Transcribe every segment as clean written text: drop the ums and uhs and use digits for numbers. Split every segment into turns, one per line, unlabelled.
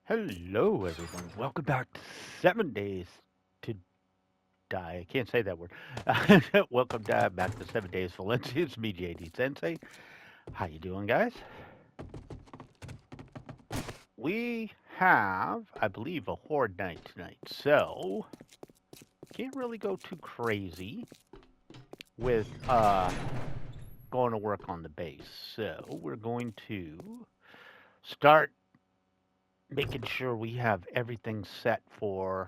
Hello, everyone. Welcome back to 7 Days to Die. I can't say that word. Back to 7 Days Valencia. It's me, JD Sensei. How you doing, guys? We have, I believe, a horde night tonight, so can't really go too crazy with going to work on the base. So we're going to start making sure we have everything set for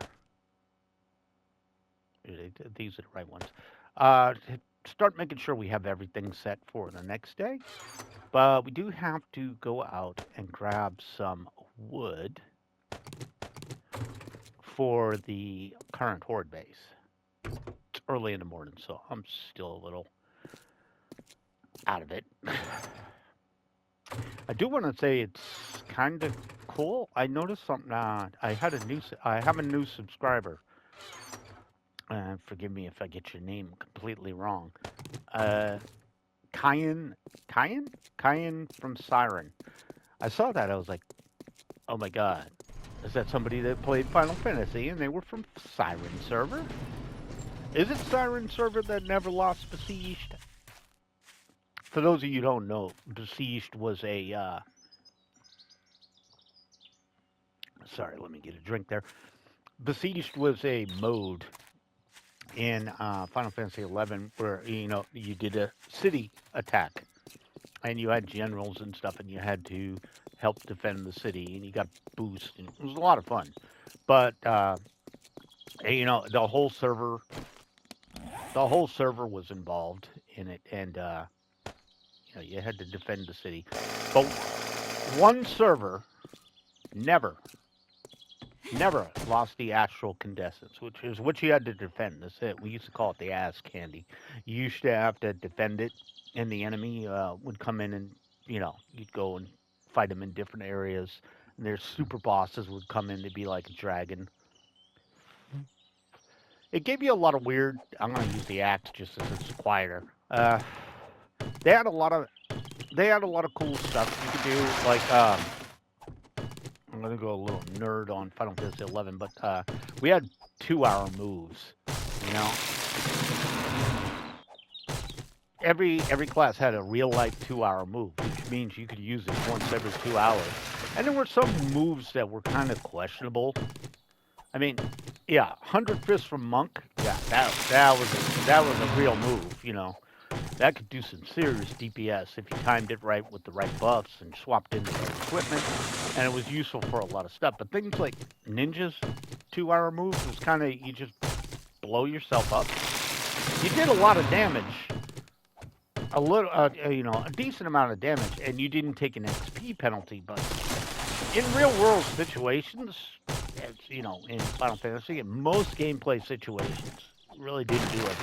these are the right ones. Start making sure we have everything set for the next day. But we do have to go out and grab some wood for the current horde base. It's early in the morning, so I'm still a little out of it. I do want to say it's kind of cool. I noticed something. I have a new subscriber. Forgive me if I get your name completely wrong. Uh, Kyan, Kyan from Siren. I saw that. I was like, oh my god, is that somebody that played Final Fantasy and they were from Siren server? Is it Siren server that never lost Besieged? For those of you who don't know, Besieged was a. Sorry, let me get a drink there. Besieged was a mode in Final Fantasy 11 where you did a city attack and you had generals and stuff, and you had to help defend the city, and you got boost, and it was a lot of fun. But the whole server was involved in it, and you had to defend the city. But one server never, never lost the actual contestants, which is what you had to defend. That's it. We used to call it the ass candy. You used to have to defend it, and the enemy would come in and you'd go and fight them in different areas. And their super bosses would come in to be like a dragon. It gave you a lot of weird. I'm gonna use the axe just as it's quieter. They had a lot of cool stuff you could do. Like I'm gonna go a little nerd on Final Fantasy 11, but we had 2-hour moves. You know, every class had a real life 2-hour move, which means you could use it once every 2 hours. And there were some moves that were kind of questionable. I mean, yeah, 100 Fists from Monk. Yeah, that was a real move. That could do some serious DPS if you timed it right with the right buffs and swapped in the right equipment, and it was useful for a lot of stuff. But things like ninjas, 2-hour moves was kind of you just blow yourself up. You did a lot of damage, a decent amount of damage, and you didn't take an XP penalty. But in real world situations, in Final Fantasy, in most gameplay situations, really didn't do it.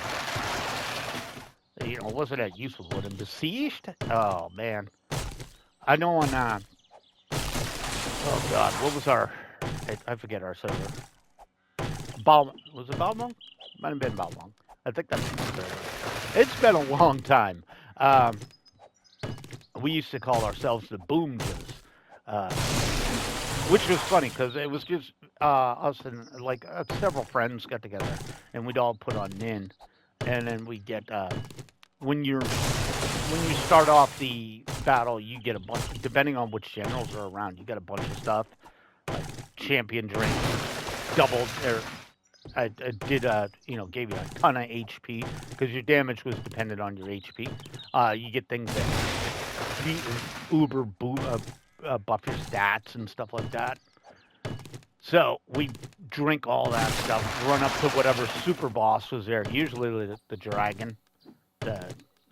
It wasn't that useful. But in Besieged, oh man, I know on. Oh God, what was our? I forget our server. Was it Balmong? Might have been Balmong. I think that's the server. It's been a long time. We used to call ourselves the Boomjas, which was funny because it was just us and like several friends got together, and we'd all put on Nin, and then we get when you start off the battle, you get a bunch. Depending on which generals are around, you get a bunch of stuff like champion drinks, doubled. I did gave you a ton of HP because your damage was dependent on your HP. You get things that buff your stats and stuff like that. So we drink all that stuff, run up to whatever super boss was there. Usually the dragon. The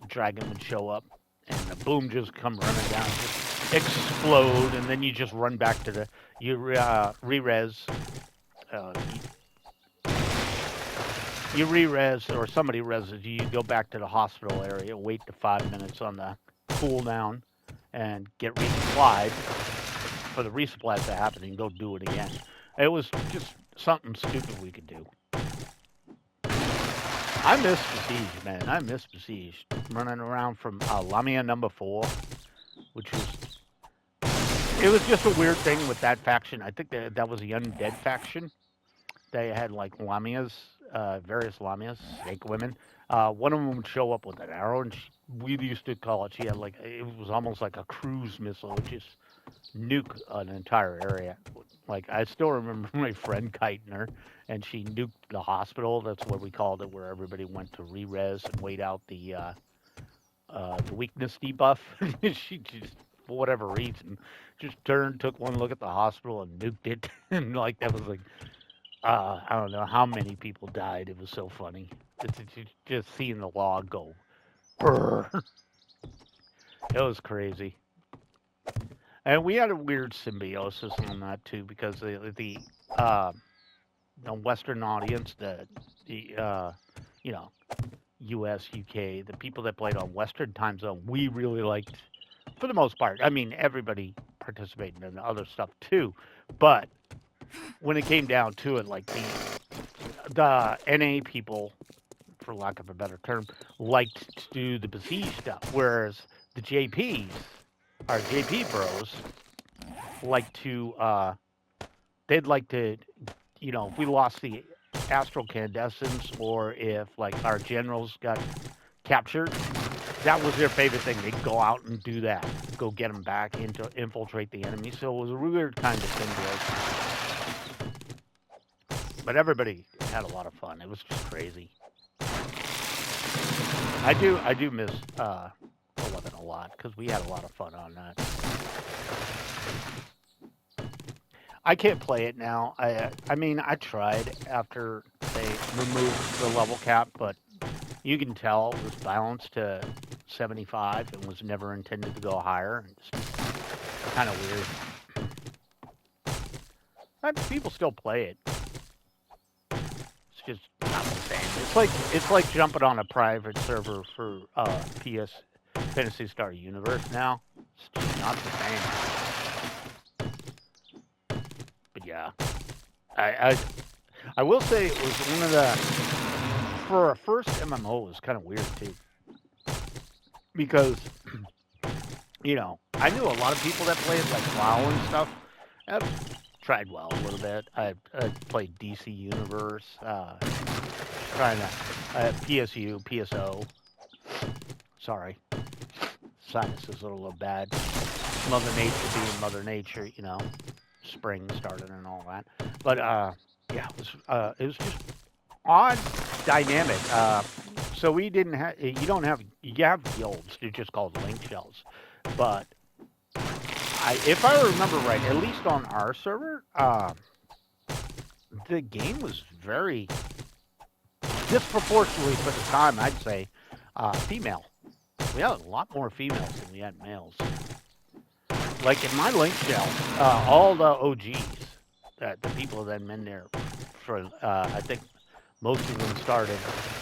dragon would show up, and the boom just come running down, just explode, and then you just run back to re-res. You re-res, or somebody reses you. You go back to the hospital area, wait the 5 minutes on the cooldown, and get resupplied for the resupplies to happen, and go do it again. It was just something stupid we could do. I miss Besiege, man. I miss Besiege. Running around from Lamia number 4, which was it was just a weird thing with that faction. I think that was the undead faction. They had like lamias, various lamias, snake women. One of them would show up with an arrow, and we used to call it. She had like it was almost like a cruise missile, which is nuke an entire area. Like I still remember my friend kiting her, and she nuked the hospital. That's what we called it, where everybody went to re-res and wait out the weakness debuff. She just, for whatever reason, just turned, took one look at the hospital, and nuked it. And like that was like, I don't know how many people died. It was so funny. It's just seeing the log go. Brr. It was crazy. And we had a weird symbiosis on that too, because uh, the Western audience, the you know U.S., UK, the people that played on Western time zone, we really liked for the most part. I mean, everybody participated in other stuff too, but when it came down to it, like the NA people, for lack of a better term, liked to do the besiege stuff, whereas the JPs, our JP bros, like to they'd like to, if we lost the astral candescence or if like our generals got captured, that was their favorite thing. They'd go out and do that, go get them back, into infiltrate the enemy. So it was a weird kind of symbiosis. But everybody had a lot of fun. It was just crazy. I do miss 11 a lot because we had a lot of fun on that. I can't play it now. I mean, I tried after they removed the level cap, but you can tell it was balanced to 75 and was never intended to go higher. It's kind of weird. But people still play it. It's just not the same. It's like jumping on a private server for PS Fantasy Star Universe now. It's just not the same. But yeah, I will say it was one of the, for a first MMO, it was kind of weird too, because I knew a lot of people that played like WoW and stuff. I've tried WoW a little bit. I played DC Universe, trying to PSU, PSO. Sorry, sinus is a little bad. Mother Nature being Mother Nature, spring started and all that. But yeah, it was just odd dynamic. So we didn't have, you have guilds. They're just called link shells. But if I remember right, at least on our server, the game was very disproportionately for the time, I'd say, female. We had a lot more females than we had males. Like in my link shell, all the OGs, the people that have been there for, I think most of them started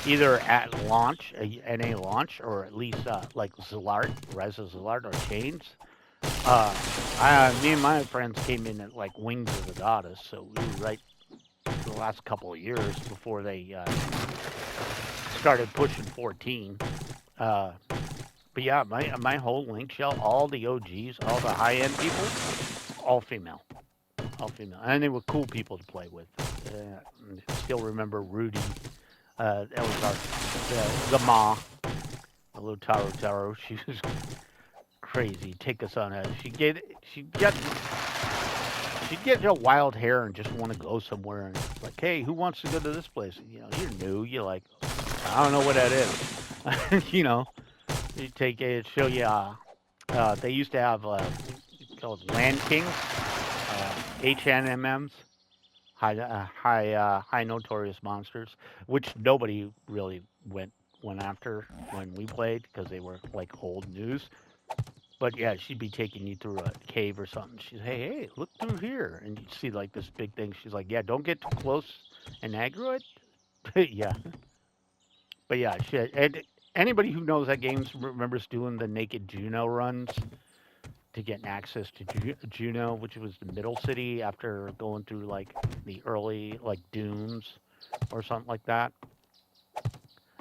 either at launch, NA launch, or at least like Zilart, Rise of Zilart, or Chains. Me and my friends came in at like Wings of the Goddess, so we were right the last couple of years before they started pushing 14. But yeah, my whole link shell, all the OGs, all the high end people, all female, and they were cool people to play with. Still remember Rudy. That was the Ma, the little Taro. She was crazy. Take us on a. She'd get your wild hair and just want to go somewhere, and it's like, hey, who wants to go to this place? You're new. You're like, I don't know what that is. You take it, show you. They used to have called Land Kings, HNMMs, high notorious monsters, which nobody really went after when we played because they were like old news. But yeah, she'd be taking you through a cave or something. She's, hey, look through here, and you'd see like this big thing. She's like, yeah, don't get too close and aggro it. Yeah, but yeah, shit. And anybody who knows that game remembers doing the naked Juno runs to get access to Juno, which was the middle city after going through like the early like dunes or something like that.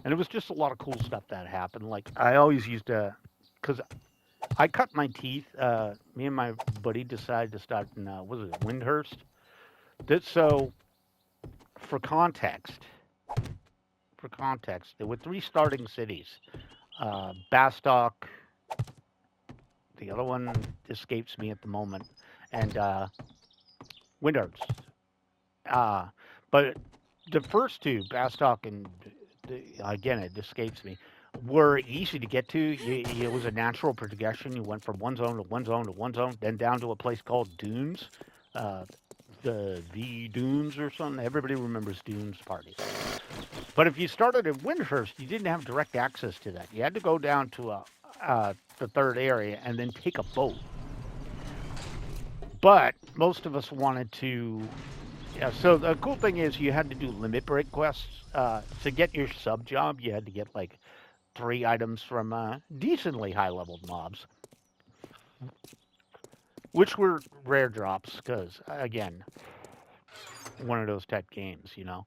And it was just a lot of cool stuff that happened. Like I always used to, because I cut my teeth. Me and my buddy decided to start in, was it Windhurst? So, for context, there were three starting cities: Bastock, the other one escapes me at the moment, and Windhurst. Uh, but the first two, Bastock and again, it escapes me, were easy to get to. It was a natural progression. You went from one zone to one zone to one zone, then down to a place called Dunes, uh, the Dunes or something. Everybody remembers Dunes parties. But if you started at Windhurst, you didn't have direct access to that. You had to go down to the third area and then take a boat. But most of us wanted to. Yeah, so the cool thing is you had to do limit break quests. To get your sub job, you had to get like 3 items from decently high leveled mobs, which were rare drops because, again, one of those type games, you know.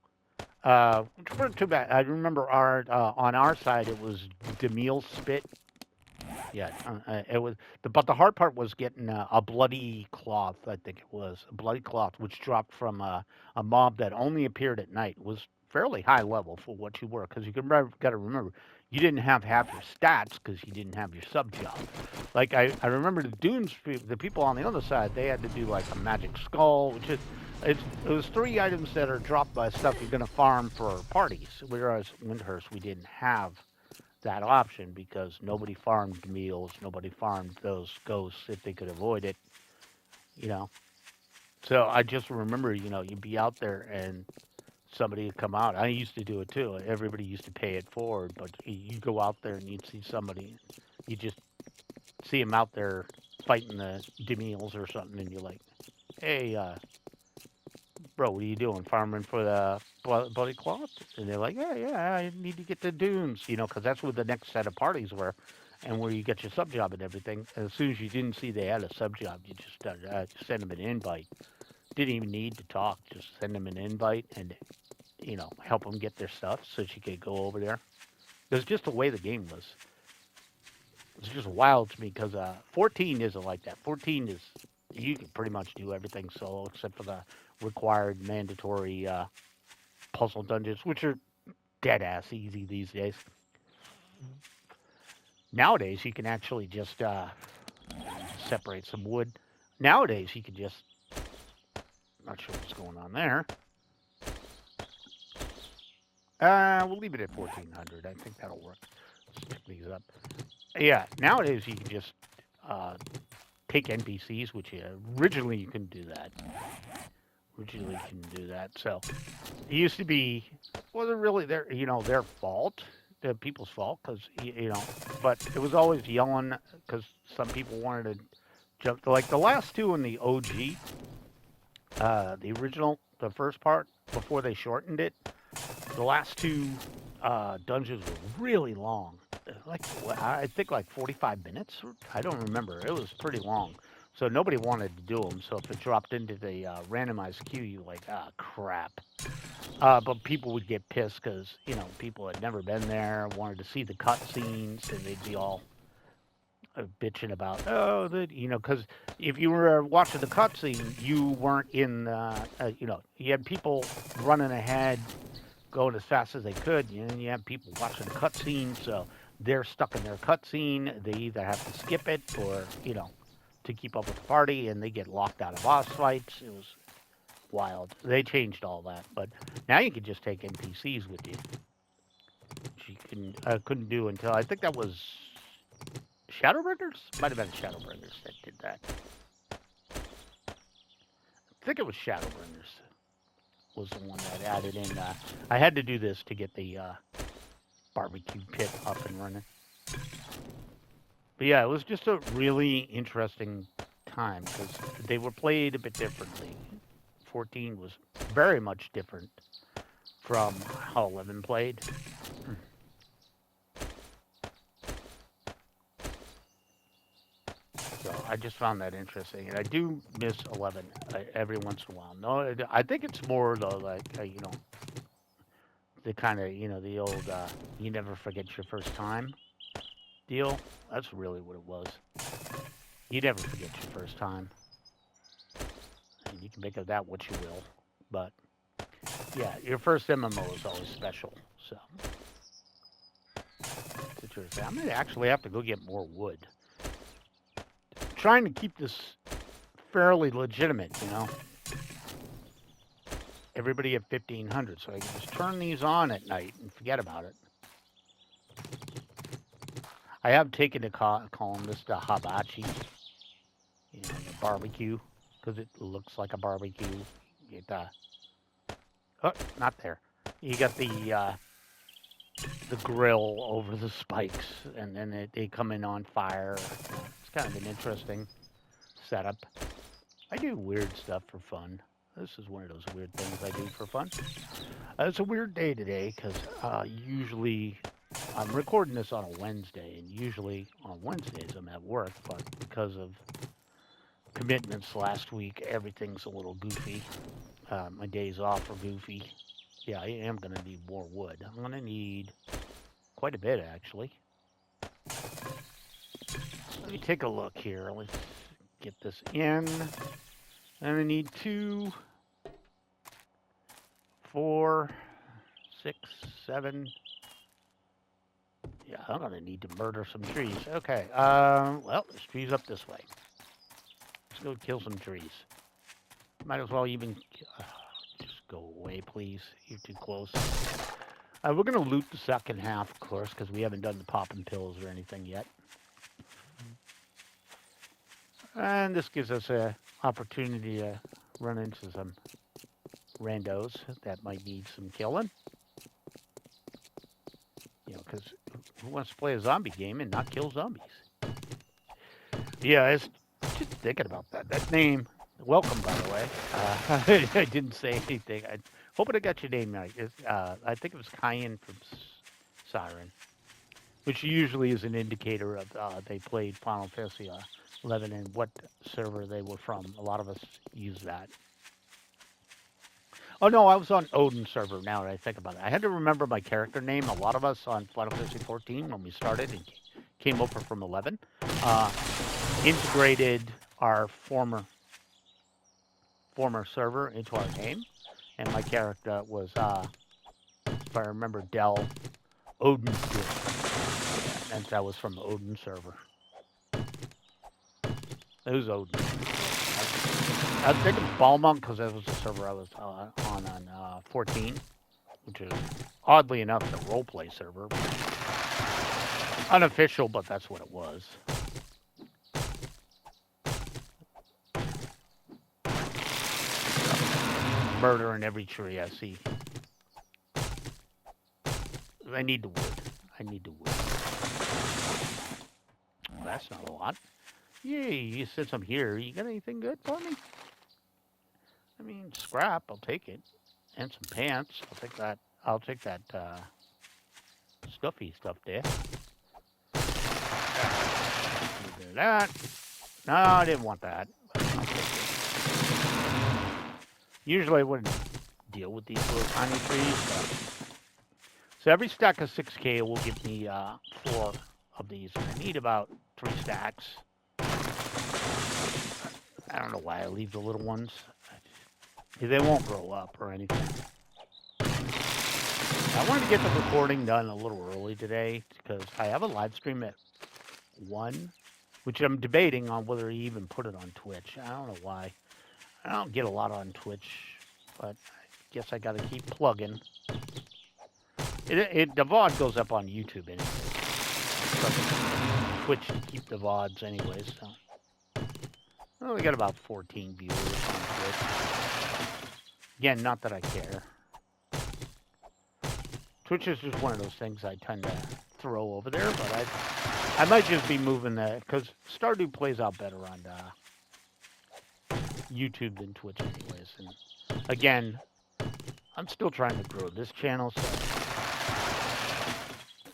Which weren't too bad. I remember on our side it was Demille Spit. Yeah, it was. But the hard part was getting a bloody cloth. I think it was a bloody cloth, which dropped from a mob that only appeared at night. It was fairly high level for what you were, because you got to remember you didn't have half your stats because you didn't have your sub job. Like I remember the Dunes, the people on the other side, they had to do like a magic skull, which is it was 3 items that are dropped by stuff you're gonna farm for parties. Whereas Windhurst, we didn't have that option because nobody farmed meals, nobody farmed those ghosts if they could avoid it, you know. So I just remember, you'd be out there and somebody would come out. I used to do it too. Everybody used to pay it forward, but you go out there and you'd see somebody, you just see him out there fighting the Demilles or something, and you're like, hey, bro, what are you doing? Farming for the bloody cloth? And they're like, yeah, I need to get the Dunes, because that's where the next set of parties were, and where you get your sub job and everything. And as soon as you didn't see they had a sub job, you just send them an invite. Didn't even need to talk, just send them an invite and, help them get their stuff so she could go over there. It was just the way the game was. It's just wild to me because 14 isn't like that. 14 is, you can pretty much do everything solo except for the required mandatory puzzle dungeons, which are dead ass easy these days. Nowadays, you can actually just separate some wood. Nowadays, you can just, not sure what's going on there. We'll leave it at 1400. I think that'll work. Let's pick these up. Yeah, nowadays you can just take NPCs, which originally you couldn't do that. So it used to be, wasn't really their fault, the people's fault, because but it was always yelling because some people wanted to jump. Like the last two in the OG, the original, the first part before they shortened it, the last two dungeons were really long. Like I think like 45 minutes. I don't remember. It was pretty long. So nobody wanted to do them. So if it dropped into the randomized queue, you like, crap. But people would get pissed because people had never been there, wanted to see the cutscenes, and they'd be all bitching about because if you were watching the cutscene, you weren't in. You had people running ahead, going as fast as they could, and you have people watching the cutscene, so they're stuck in their cutscene. They either have to skip it or to keep up with the party, and they get locked out of boss fights. It was wild. They changed all that, but now you can just take NPCs with you, which you couldn't do until I think that was Shadowbringers. Might have been Shadowbringers that did that. I think it was Shadowbringers was the one that added in. I had to do this to get the barbecue pit up and running. But yeah, it was just a really interesting time because they were played a bit differently. 14 was very much different from how 11 played. So I just found that interesting, and I do miss 11 every once in a while. No, I think it's more though like the kind of the old you never forget your first time. deal. That's really what it was. You never forget your first time. And you can make of that what you will. But yeah, your first MMO is always special. So it's interesting. I'm gonna actually have to go get more wood. Trying to keep this fairly legitimate, you know. Everybody at 1500, so I can just turn these on at night and forget about it. I have taken to calling this the hibachi, you know, the barbecue, because it looks like a barbecue. It, oh, not there. You got the grill over the spikes, and then they come in on fire. It's kind of an interesting setup. I do weird stuff for fun. This is one of those weird things I do for fun. It's a weird day today because usually I'm recording this on a Wednesday, and usually on Wednesdays I'm at work, but because of commitments last week, everything's a little goofy. My days off are goofy. Yeah, I am going to need more wood. I'm going to need quite a bit, actually. Let me take a look here. Let's get this in. And I need 2, 4, 6, 7. Yeah, I'm going to need to murder some trees. Okay, well, there's trees up this way. Let's go kill some trees. Might as well even... just go away, please. You're too close. We're going to loot the second half, of course, because we haven't done the popping pills or anything yet. And this gives us an opportunity to run into some randos that might need some killing. You know, because who wants to play a zombie game and not kill zombies? Yeah, I was just thinking about that. That name, welcome, by the way. I didn't say anything. I hoping I got your name right. I think it was Cayenne from Siren, which usually is an indicator of they played Final Fantasy 11 and what server they were from. A lot of us use that. Oh no, I was on Odin server now that I think about it. I had to remember my character name. A lot of us on Final Fantasy 14 when we started and came over from 11 integrated our former server into our name, and my character was, if I remember, Dell Odin. And that was from the Odin server. It was Odin. I was thinking Balmont because that was the server I was on 14, which is oddly enough the roleplay server. Unofficial, but that's what it was. Murder in every tree I see. I need the wood. Well, that's not a lot. Yay, since I'm here, you got anything good for me? I mean, scrap, I'll take it. And some pants, I'll take that stuffy stuff there. That. No, I didn't want that. Usually I wouldn't deal with these little tiny trees. So every stack of 6K will give me 4 of these. I need about 3 stacks. I don't know why I leave the little ones. They won't grow up or anything. I wanted to get the recording done a little early today because I have a live stream at 1, which I'm debating on whether to even put it on Twitch. I don't know why. I don't get a lot on Twitch, but I guess I got to keep plugging. The VOD goes up on YouTube anyway. Twitch to keep the VODs anyways. So. Well, we got about 14 viewers on Twitch. Again, not that I care. Twitch is just one of those things I tend to throw over there, but I might just be moving that because Stardew plays out better on YouTube than Twitch anyways. And again, I'm still trying to grow this channel, so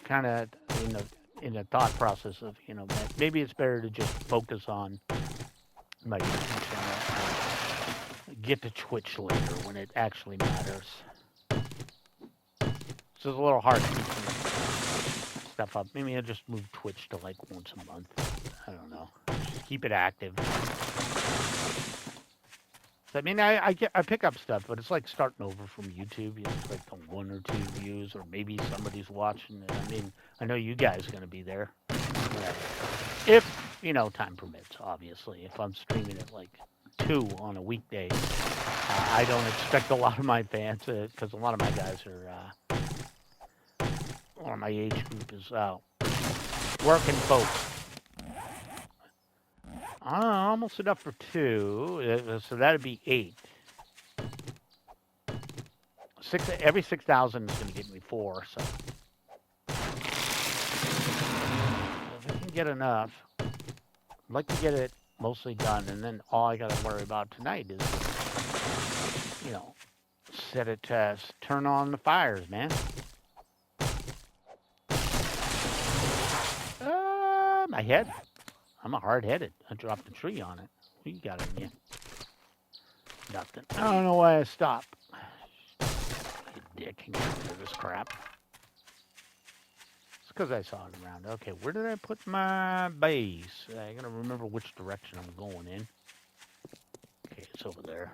kind of in the thought process of, you know, maybe it's better to just focus on my YouTube channel and get to Twitch later when it actually matters. So it's a little hard to keep stuff up. Maybe I'll just move Twitch to like once a month. I don't know. Just keep it active. I mean, I pick up stuff, but it's like starting over from YouTube. You know, it's like the 1 or 2 views, or maybe somebody's watching it. I mean, I know you guys are going to be there. Yeah. If, you know, time permits, obviously. If I'm streaming at like 2 on a weekday, I don't expect a lot of my fans, because a lot of my guys are, a lot of my age group is working folks. Almost enough for 2, so that'd be 8. Every 6,000 is going to give me 4, so if I can get enough, I'd like to get it mostly done, and then all I got to worry about tonight is, you know, set it to turn on the fires, man. My head. I'm a hard-headed. I dropped a tree on it. What you got in you? Nothing. I don't know why I stopped. You dick, can get rid of this crap. It's because I saw it around. Okay, where did I put my base? I gotta remember which direction I'm going in. Okay, it's over there.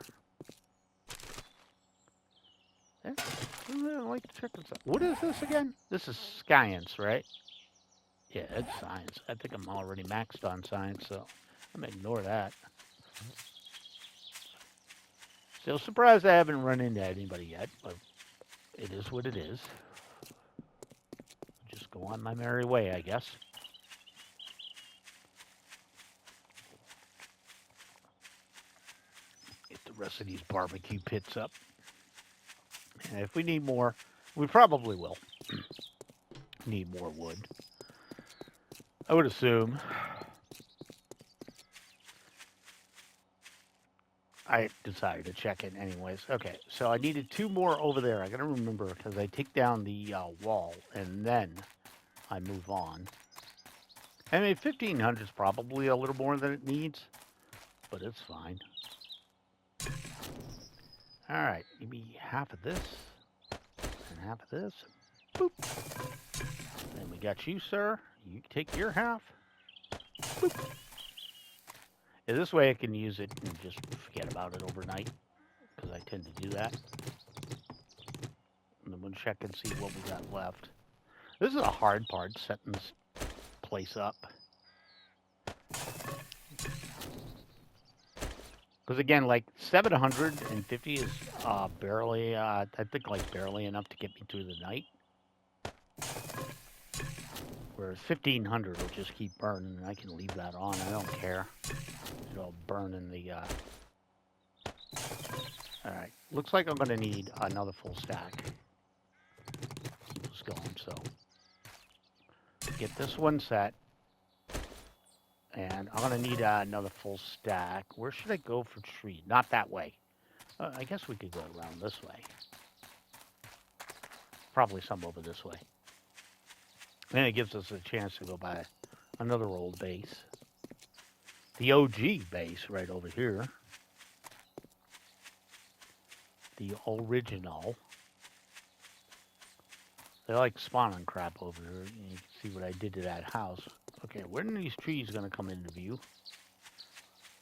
I like to check this out. What is this again? This is science, right? Yeah, it's science. I think I'm already maxed on science, so I'm gonna ignore that. Still surprised I haven't run into anybody yet, but it is what it is. Just go on my merry way, I guess. Get the rest of these barbecue pits up. And if we need more, we probably will need more wood. I would assume. I decided to check it anyways. Okay, so I needed 2 more over there. I gotta remember, because I take down the wall and then I move on. I mean, 1,500 is probably a little more than it needs, but it's fine. All right, give me half of this and half of this. Boop. Then we got you, sir. You take your half. Boop. Yeah, this way I can use it and just forget about it overnight, because I tend to do that. And then we'll check and see what we got left. This is a hard part, setting this place up. Because again, like 750 is barely, I think like barely enough to get me through the night. Whereas 1,500 will just keep burning, and I can leave that on. I don't care. It'll burn in the, Alright, looks like I'm going to need another full stack. Keep this going, so. Get this one set. And I'm going to need another full stack. Where should I go for tree? Not that way. I guess we could go around this way. Probably some over this way. And it gives us a chance to go by another old base. The OG base right over here. The original. They like spawning crap over here. You can see what I did to that house. Okay, when are these trees going to come into view?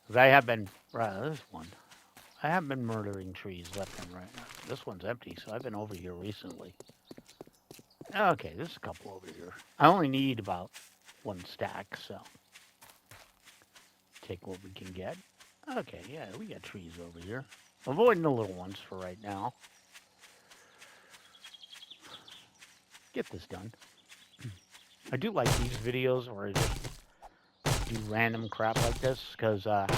Because I have been... this one. I have been murdering trees left and right. This one's empty, so I've been over here recently. Okay, there's a couple over here. I only need about 1 stack, so... Take what we can get. Okay, yeah, we got trees over here. Avoiding the little ones for right now. Get this done. I do like these videos where I just do random crap like this, because it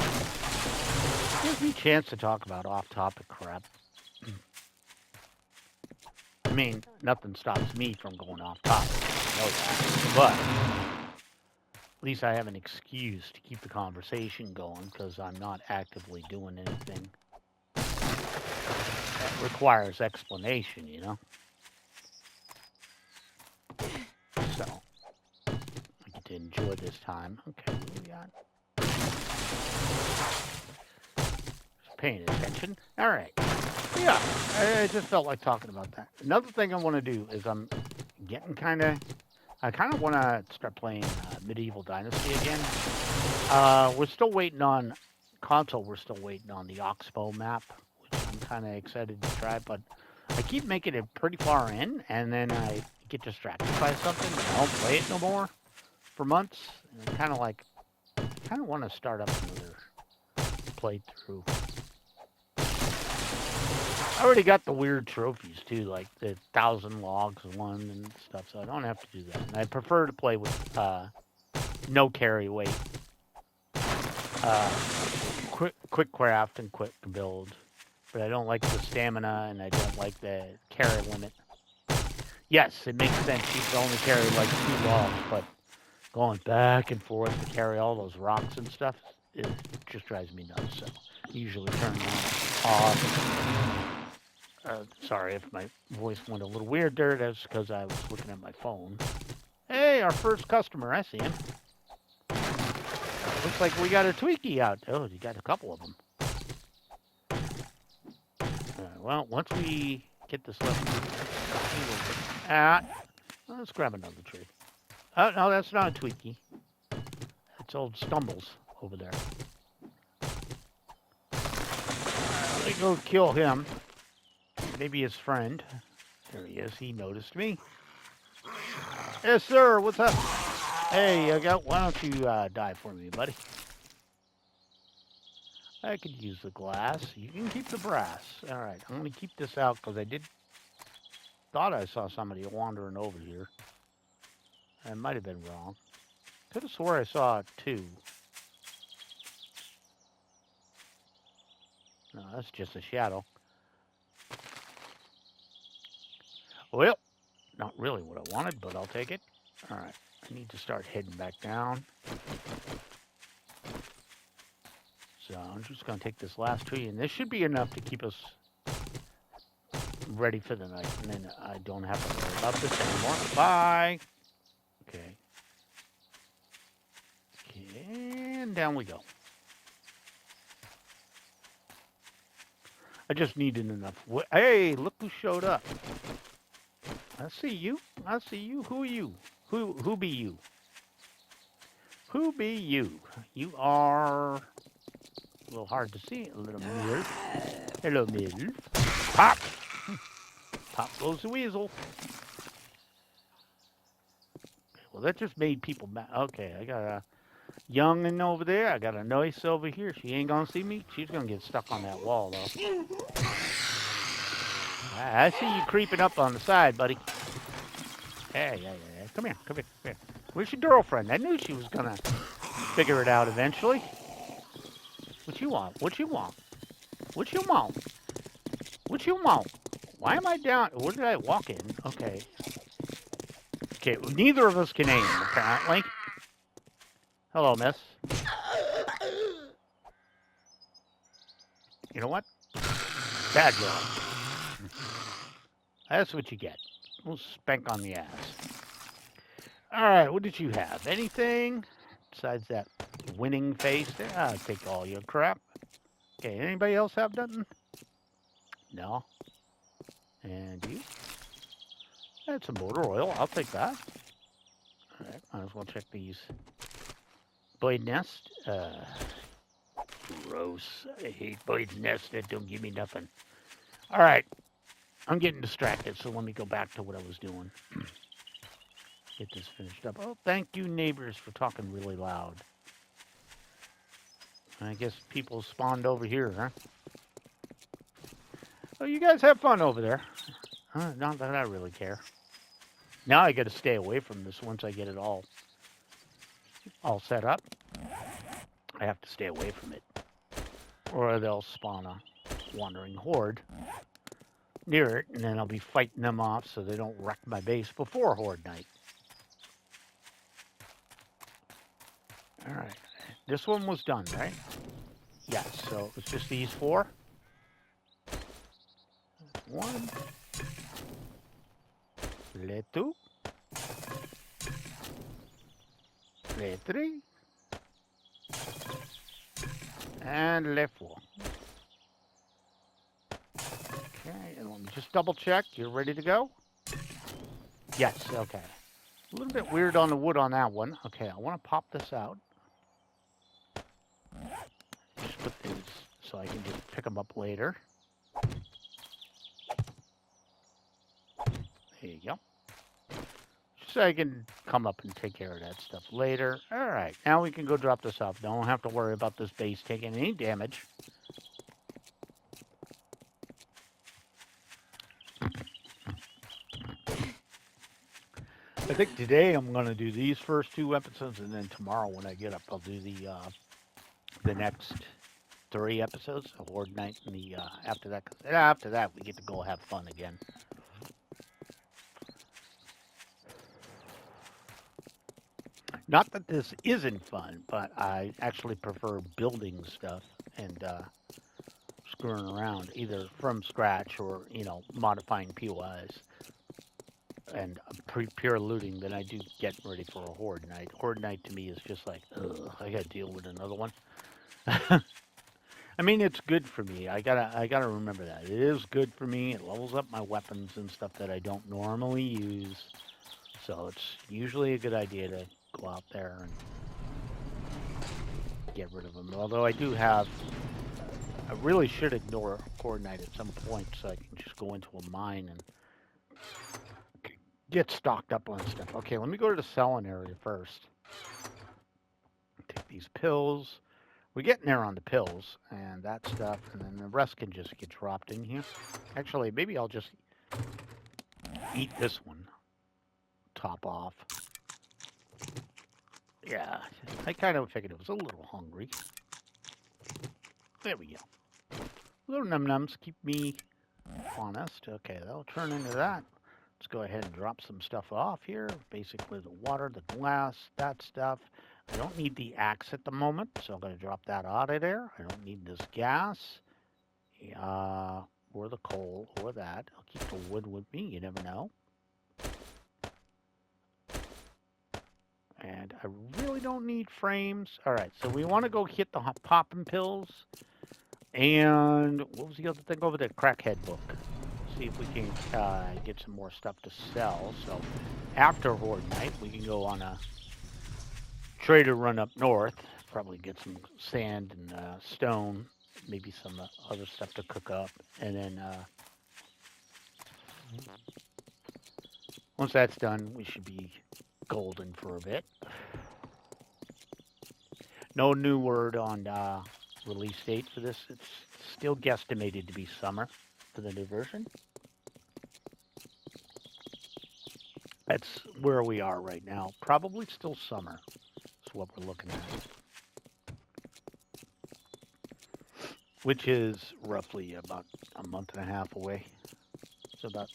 gives me a chance to talk about off-topic crap. I mean, nothing stops me from going off-topic, I know that, but at least I have an excuse to keep the conversation going, because I'm not actively doing anything that requires explanation, you know? So, I get to enjoy this time. Okay, what do we got? Just paying attention. All right. Yeah, I just felt like talking about that. Another thing I want to do is I'm getting kind of I kind of want to start playing Medieval Dynasty again. We're still waiting on console. We're still waiting on the Oxbow map, which I'm kind of excited to try. But I keep making it pretty far in, and then I get distracted by something, and I don't play it no more for months. And I'm kind of like, I kind of want to start up another playthrough. I already got the weird trophies too, like the 1,000 logs one and stuff, so I don't have to do that. And I prefer to play with no carry weight, quick craft and quick build. But I don't like the stamina, and I don't like the carry limit. Yes, it makes sense. You can only carry like 2 logs, but going back and forth to carry all those rocks and stuff, it just drives me nuts. So I usually turn that off. Sorry if my voice went a little weird there. That's because I was looking at my phone. Hey, our first customer. I see him. Looks like we got a Tweaky out. Oh, you got a couple of them. Well, once we get this left... let's grab another tree. Oh, no, that's not a Tweaky. It's old Stumbles over there. Let me go kill him. Maybe his friend. There he is. He noticed me. Yes, sir. What's up? Hey, why don't you die for me, buddy? I could use the glass. You can keep the brass. All right. I'm going to keep this out because I thought I saw somebody wandering over here. I might have been wrong. Could have swore I saw 2. No, that's just a shadow. Well, not really what I wanted, but I'll take it. All right, I need to start heading back down. So I'm just going to take this last tree, and this should be enough to keep us ready for the night. And then I don't have to worry about this anymore. Bye. Okay. And down we go. I just needed enough. Hey, look who showed up. I see you. I see you. Who are you? Who be you? Who be you? You are a little hard to see. A little weird. Hello, middle. Pop. Pop goes the weasel. Well, that just made people mad. Okay, I got a youngin' over there. I got a nurse over here. She ain't gonna see me. She's gonna get stuck on that wall, though. I see you creeping up on the side, buddy. Hey. Come here. Where's your girlfriend? I knew she was gonna figure it out eventually. What you want? Why am I down? Where did I walk in? Okay. Okay, neither of us can aim, apparently. Hello, miss. You know what? Bad girl. That's what you get. We'll spank on the ass. All right, what did you have? Anything besides that winning face there? I'll take all your crap. Okay, anybody else have nothing? No. And you? That's a motor oil. I'll take that. All right, might as well check these. Blade nest. Gross. I hate blade nest. That don't give me nothing. All right. I'm getting distracted, so let me go back to what I was doing. Get this finished up. Oh, thank you, neighbors, for talking really loud. I guess people spawned over here, huh? Oh, you guys have fun over there. Not that I really care. Now I got to stay away from this once I get it all set up. I have to stay away from it, or they'll spawn a wandering horde near it, and then I'll be fighting them off so they don't wreck my base before horde night. All right, this one was done, right? Yes, so it's just these 4. 1, le 2, le 3, and le 4. Okay, and let me just double check. You're ready to go? Yes, okay. A little bit weird on the wood on that one. Okay, I want to pop this out. Just put these so I can just pick them up later. There you go. So I can come up and take care of that stuff later. All right, now we can go drop this off. Don't have to worry about this base taking any damage. I think today I'm going to do these first 2 episodes, and then tomorrow when I get up, I'll do the next 3 episodes, the Horde Night, and the after that. 'Cause after that, we get to go have fun again. Not that this isn't fun, but I actually prefer building stuff and screwing around, either from scratch or, modifying POIs and pure looting than I do getting ready for a Horde Night. Horde Night to me is just like, ugh, I gotta deal with another one. I mean, it's good for me. I gotta remember that. It is good for me. It levels up my weapons and stuff that I don't normally use. So it's usually a good idea to go out there and get rid of them. Although I really should ignore Horde Night at some point so I can just go into a mine and get stocked up on stuff. Okay, let me go to the selling area first. Take these pills. We're getting there on the pills and that stuff, and then the rest can just get dropped in here. Actually, maybe I'll just eat this one. Top off. Yeah, I kind of figured it was a little hungry. There we go. Little num-nums keep me honest. Okay, that'll turn into that. Let's go ahead and drop some stuff off here. Basically the water, the glass, that stuff. I don't need the axe at the moment, so I'm going to drop that out of there. I don't need this gas, or the coal, or that. I'll keep the wood with me, you never know. And I really don't need frames. All right, so we want to go hit the popping pills. And what was the other thing over there? Crackhead book. See if we can get some more stuff to sell. So after Horde Night, we can go on a trader run up north. Probably get some sand and stone. Maybe some other stuff to cook up. And then once that's done, we should be golden for a bit. No new word on release date for this. It's still guesstimated to be summer for the new version. That's where we are right now. Probably still summer is what we're looking at. Which is roughly about a month and a half away. So about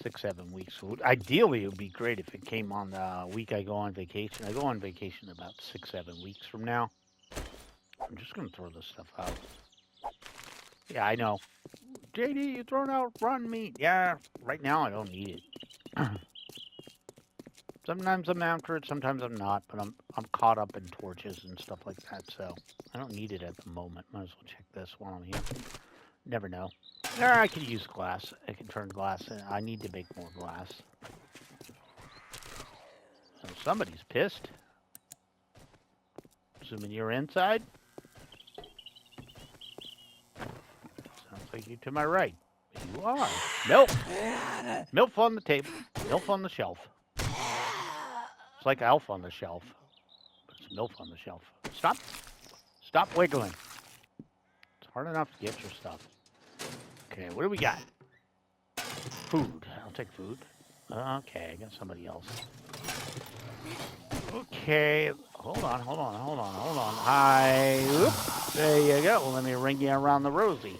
6-7 weeks. Ideally, it would be great if it came on the week I go on vacation. I go on vacation about 6-7 weeks from now. I'm just going to throw this stuff out. Yeah, I know. JD, you're throwing out rotten meat. Yeah, right now I don't need it. Sometimes I'm after it, sometimes I'm not, but I'm caught up in torches and stuff like that, so I don't need it at the moment. Might as well check this while I'm here. Never know. I can use glass. I can turn glass in. I need to make more glass. So somebody's pissed. Assuming you're inside. Sounds like you're to my right. You are. Milk. Milk on the table. Milk on the shelf. It's like Alf on the shelf. But it's milk on the shelf. Stop. Stop wiggling. It's hard enough to get your stuff. Okay, what do we got? Food. I'll take food. Okay, I got somebody else. Okay, hold on. Hi. Oops. There you go. Well, let me ring you around the rosy.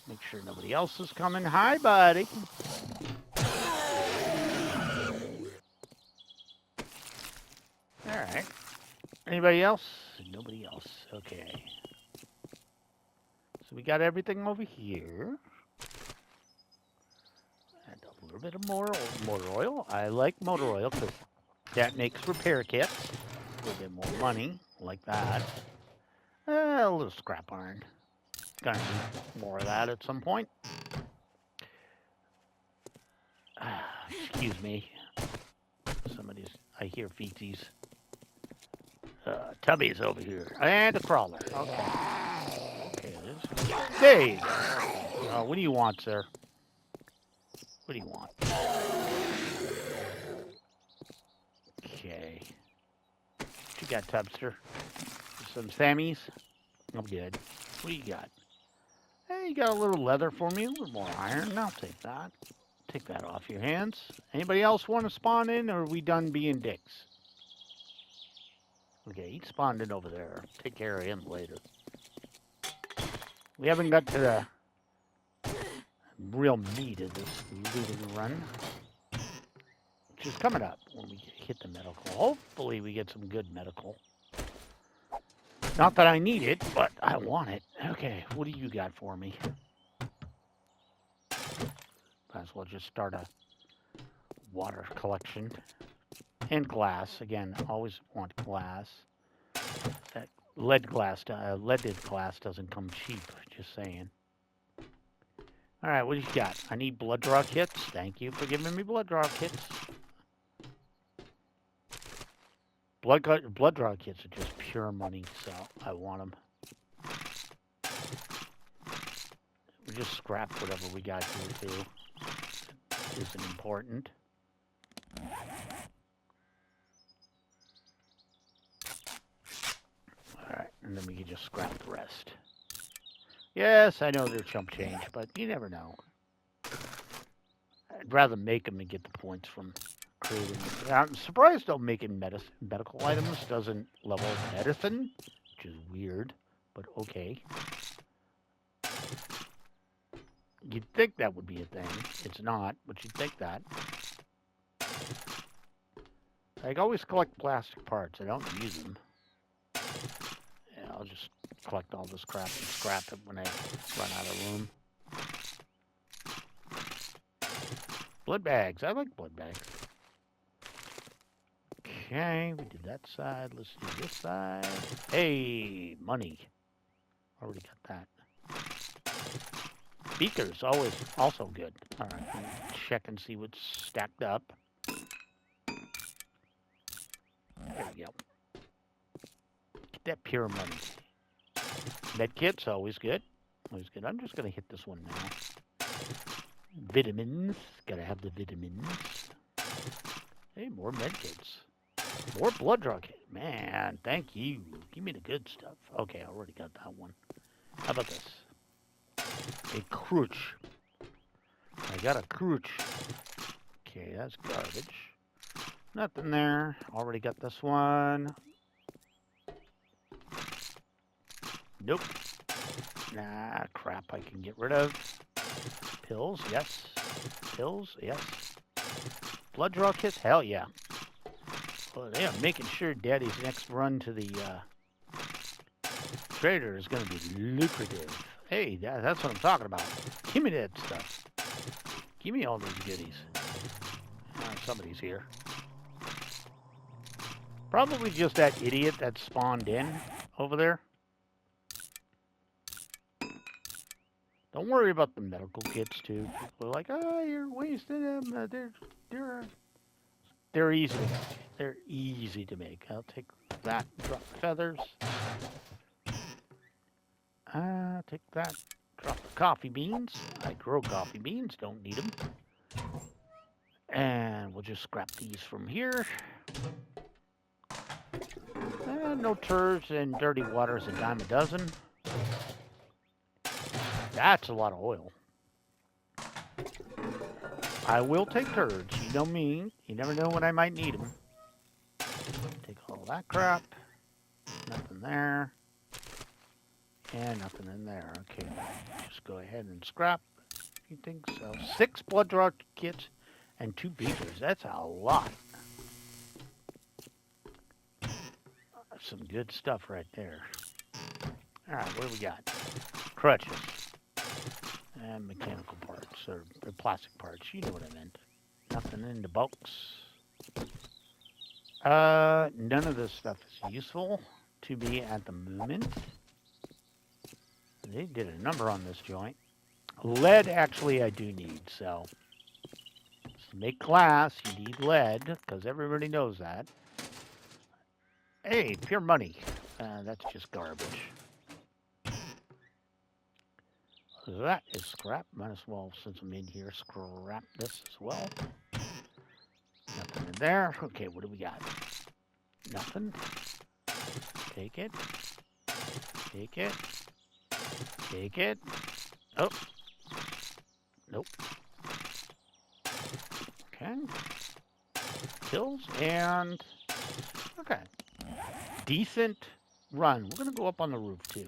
Make sure nobody else is coming. Hi, buddy. All right. Anybody else? Nobody else. Okay. So we got everything over here. And a little bit of more motor oil. I like motor oil because that makes repair kits. A little bit more money, like that. A little scrap iron. Gonna need more of that at some point. Excuse me. somebody's. I hear feetsies. Tubby's over here. And a crawler. Okay. Okay, there you go. Okay. What do you want, sir? What do you want? Okay. What you got, Tubster? Some Sammies? I'm good. What do you got? Hey, you got a little leather for me, a little more iron. I'll take that. Take that off your hands. Anybody else want to spawn in, or are we done being dicks? Okay, he spawned in over there. Take care of him later. We haven't got to the real meat of this looting run, which is coming up when we hit the medical. Hopefully we get some good medical. Not that I need it, but I want it. Okay, what do you got for me? Might as well just start a water collection. And glass. Again, always want glass. That leaded glass doesn't come cheap, just saying. Alright, what do you got? I need blood draw kits. Thank you for giving me blood draw kits. Blood draw kits are just pure money, so I want them. We just scrap whatever we got here, too. Isn't important. Alright, and then we can just scrap the rest. Yes, I know they're chump change, but you never know. I'd rather make them and get the points from creating them. I'm surprised though making medical items doesn't level medicine, which is weird, but okay. You'd think that would be a thing. It's not, but you'd think that. I always collect plastic parts. I don't use them. Yeah, I'll just collect all this crap and scrap it when I run out of room. Blood bags. I like blood bags. Okay, we did that side. Let's do this side. Hey, money. Already got that. Beakers, always also good. All right, check and see what's stacked up. There we go. Get that pure money. Medkits, always good. Always good. I'm just going to hit this one now. Vitamins. Gotta have the vitamins. Hey, more medkits. More blood draw kit. Man, thank you. Give me the good stuff. Okay, I already got that one. How about this? A crutch. I got a crutch. Okay, that's garbage. Nothing there. Already got this one. Nope. Nah, crap I can get rid of. Pills, yes. Pills, yes. Blood draw kits, hell yeah. Well, they are making sure Daddy's next run to the trader is going to be lucrative. Hey, that's what I'm talking about. Give me that stuff. Give me all those goodies. Somebody's here. Probably just that idiot that spawned in over there. Don't worry about the medical kits, too. People are like, oh, you're wasting them. They're easy. They're easy to make. I'll take that. Drop the feathers. Take that. Drop the coffee beans. I grow coffee beans. Don't need them. And we'll just scrap these from here. No turds and dirty water is a dime a dozen. That's a lot of oil. I will take turds. You know me. You never know when I might need them. Take all that crap. Nothing there. And nothing in there. Okay. Just go ahead and scrap. You think so? 6 blood draw kits and 2 beakers. That's a lot. Some good stuff right there. Alright, what do we got? Crutches. And mechanical parts, or plastic parts. You know what I meant. Nothing in the box. None of this stuff is useful to me at the moment. They did a number on this joint. Lead, actually, I do need, so To make glass, you need lead, because everybody knows that. Hey, pure money. That's just garbage. That is scrap. Might as well, since I'm in here, scrap this as well. Nothing in there. Okay, what do we got? Nothing. Take it. Take it. Take it. Oh. Nope. Okay. Kills and... Okay. Decent run. We're going to go up on the roof, too.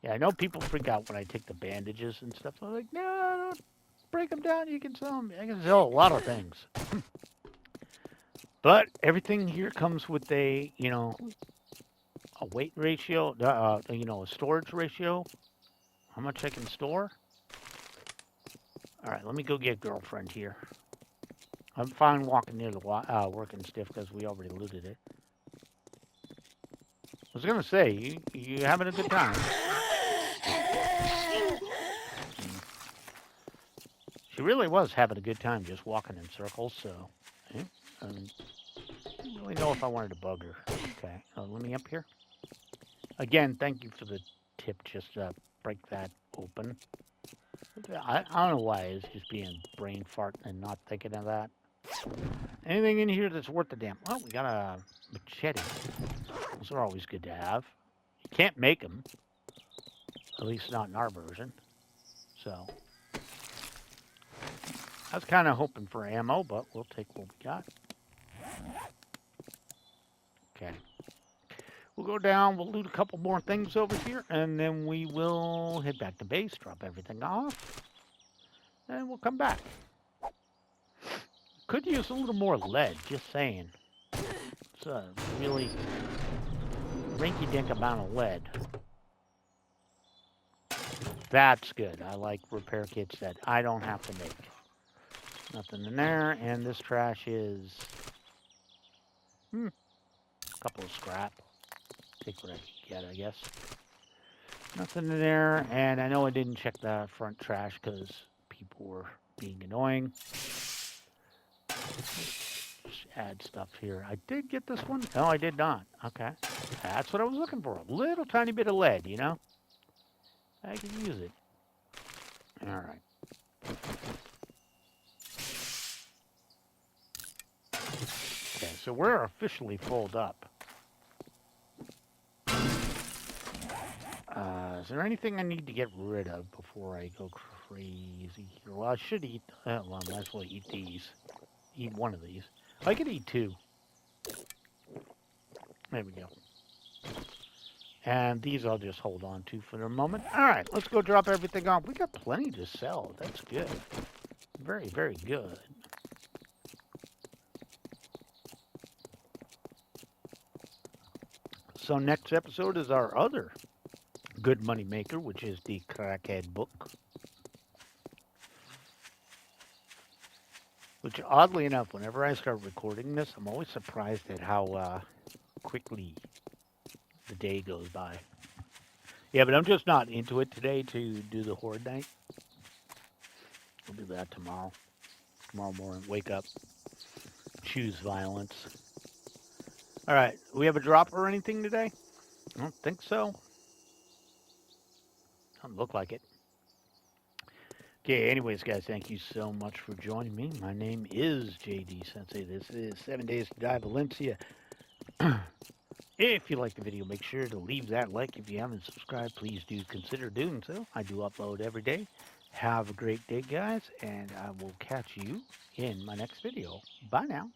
Yeah, I know people freak out when I take the bandages and stuff. I'm like, no, don't break them down. You can sell them. I can sell a lot of things. But everything here comes with a, a weight ratio, a storage ratio. How much I can store. All right, let me go get girlfriend here. I'm fine walking near the working stiff because we already looted it. I was going to say, you having a good time? She really was having a good time just walking in circles, so I don't really know if I wanted to bug her. Okay, let me up here. Again, thank you for the tip, just break that open. I don't know why, it's just being brain fart and not thinking of that. Anything in here that's worth the damn? Oh, we got a machete. Those are always good to have. You can't make them. At least not in our version. So, I was kind of hoping for ammo, but we'll take what we got. Okay. We'll go down, we'll loot a couple more things over here, and then we will head back to base, drop everything off, and we'll come back. Could use a little more lead, just saying. It's a really rinky-dink amount of lead. That's good. I like repair kits that I don't have to make. Nothing in there, and this trash is a couple of scrap. Take what I can get, I guess. Nothing in there, and I know I didn't check the front trash because people were being annoying. Just add stuff here. I did get this one. No, I did not. Okay. That's what I was looking for. A little tiny bit of lead, you know? I could use it. All right. Okay, so we're officially full up. Is there anything I need to get rid of before I go crazy here? Well, I should eat... well, I might as well eat these. Eat one of these. I could eat two. There we go. And these I'll just hold on to for the moment. All right, let's go drop everything off. We got plenty to sell. That's good. Very, very good. So next episode is our other good money maker, which is the Crackhead book. Which, oddly enough, whenever I start recording this, I'm always surprised at how quickly the day goes by. Yeah, but I'm just not into it today to do the Horde night. I'll do that tomorrow. Tomorrow morning, wake up, choose violence. All right, do we have a drop or anything today? I don't think so. Doesn't look like it. Okay, anyways, guys, thank you so much for joining me. My name is JD Sensei. This is 7 Days to Die Valencia. If you like the video, make sure to leave that like. If you haven't subscribed, please do consider doing so. I do upload every day. Have a great day, guys, and I will catch you in my next video. Bye now.